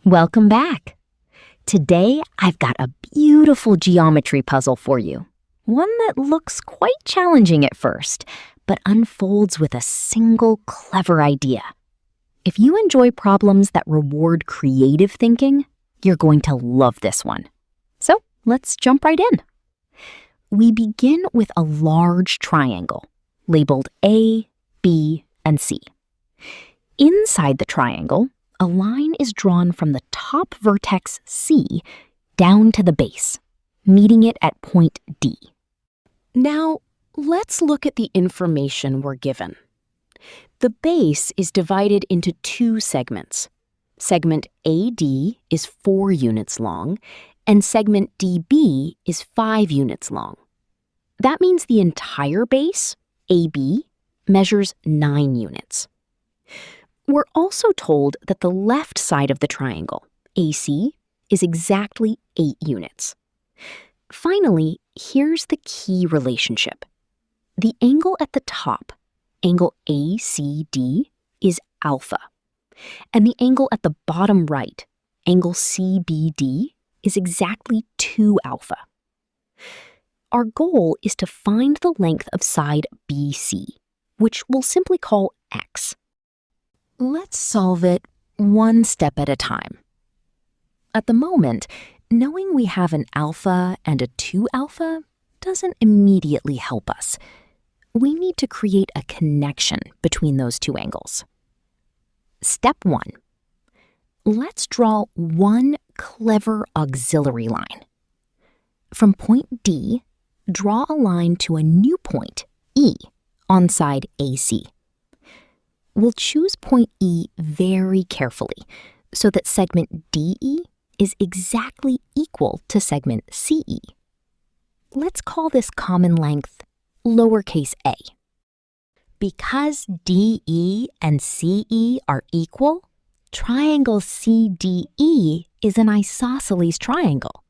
Welcome back. Today, I've got a beautiful geometry puzzle for you. One that looks quite challenging at first, but unfolds with a single clever idea. If you enjoy problems that reward creative thinking, you're going to love this one. So let's jump right in. We begin with a large triangle, labeled A, B, and C. Inside the triangle, a line is drawn from the top vertex C down to the base, meeting it at point D. Now, let's look at the information we're given. The base is divided into two segments. Segment AD is 4 units long, and segment DB is 5 units long. That means the entire base, AB, measures 9 units. We're also told that the left side of the triangle, AC, is exactly 8 units. Finally, here's the key relationship. The angle at the top, angle ACD, is alpha, and the angle at the bottom right, angle CBD, is exactly 2 alpha. Our goal is to find the length of side BC, which we'll simply call X. Let's solve it one step at a time. At the moment, knowing we have an alpha and a 2 alpha doesn't immediately help us. We need to create a connection between those two angles. Step 1. Let's draw one clever auxiliary line. From point D, draw a line to a new point, E, on side AC. We'll choose point E very carefully so that segment DE is exactly equal to segment CE. Let's call this common length lowercase a. Because DE and CE are equal, triangle CDE is an isosceles triangle.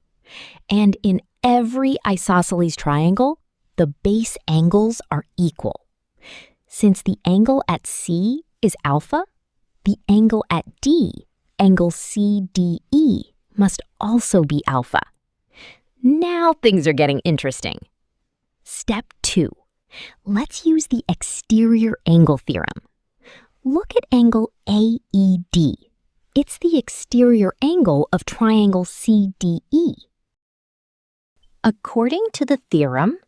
And in every isosceles triangle, the base angles are equal. Since the angle at C is alpha, the angle at D, angle CDE, must also be alpha. Now things are getting interesting. Step 2. Let's use the exterior angle theorem. Look at angle AED. It's the exterior angle of triangle CDE. According to the theorem,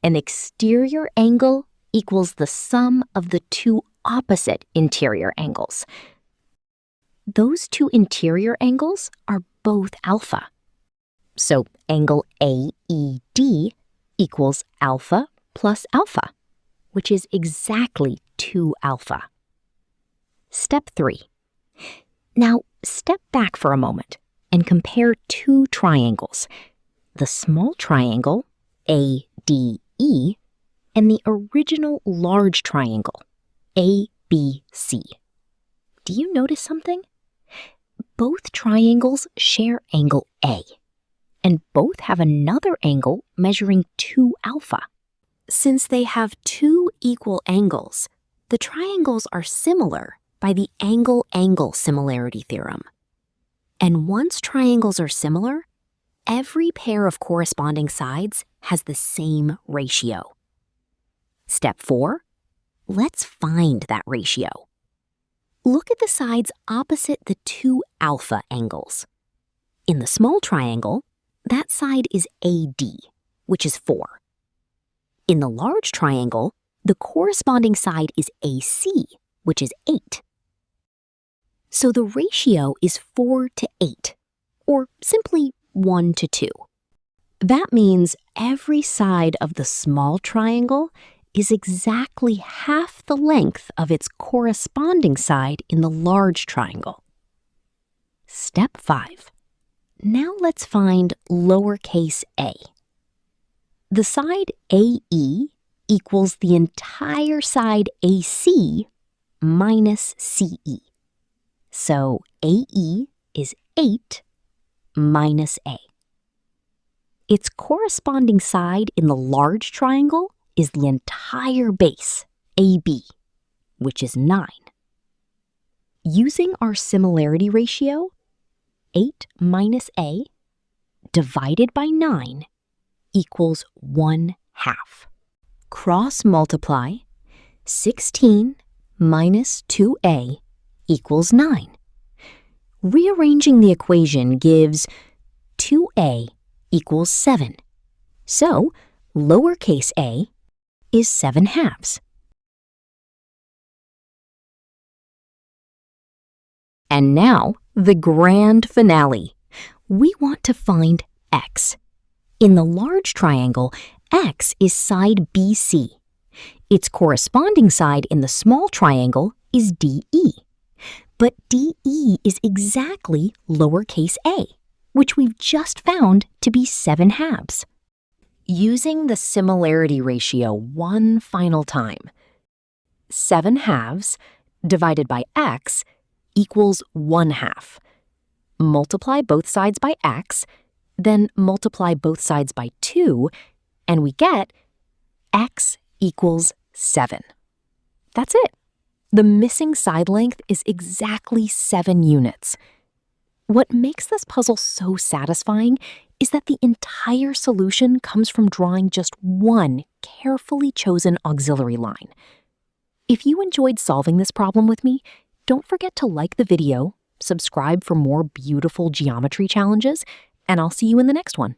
an exterior angle equals the sum of the two opposite interior angles. Those two interior angles are both alpha. So angle AED equals alpha plus alpha, which is exactly 2 alpha. Step 3. Now step back for a moment and compare two triangles, the small triangle ADE and the original large triangle, ABC. Do you notice something? Both triangles share angle A, and both have another angle measuring 2 alpha. Since they have two equal angles, the triangles are similar by the angle-angle similarity theorem. And once triangles are similar, every pair of corresponding sides has the same ratio. Step 4. Let's find that ratio. Look at the sides opposite the 2 alpha angles. In the small triangle, that side is AD, which is 4. In the large triangle, the corresponding side is AC, which is 8. So the ratio is 4 to 8, or simply 1 to 2. That means every side of the small triangle is exactly half the length of its corresponding side in the large triangle. Step 5. Now let's find lowercase a. The side AE equals the entire side AC minus CE. So AE is 8 minus A. Its corresponding side in the large triangle is the entire base, AB, which is 9. Using our similarity ratio, 8 minus a divided by 9 equals 1/2. Cross multiply 16 minus 2a equals 9. Rearranging the equation gives 2a equals 7. So, lowercase a is 7/2. And now, the grand finale. We want to find x. In the large triangle, x is side BC. Its corresponding side in the small triangle is DE. But DE is exactly lowercase a, which we've just found to be 7/2. Using the similarity ratio one final time, 7/2 divided by x equals 1/2. Multiply both sides by x, then multiply both sides by 2, and we get x equals 7. That's it. The missing side length is exactly 7 units. What makes this puzzle so satisfying is that the entire solution comes from drawing just one carefully chosen auxiliary line. If you enjoyed solving this problem with me, don't forget to like the video, subscribe for more beautiful geometry challenges, and I'll see you in the next one.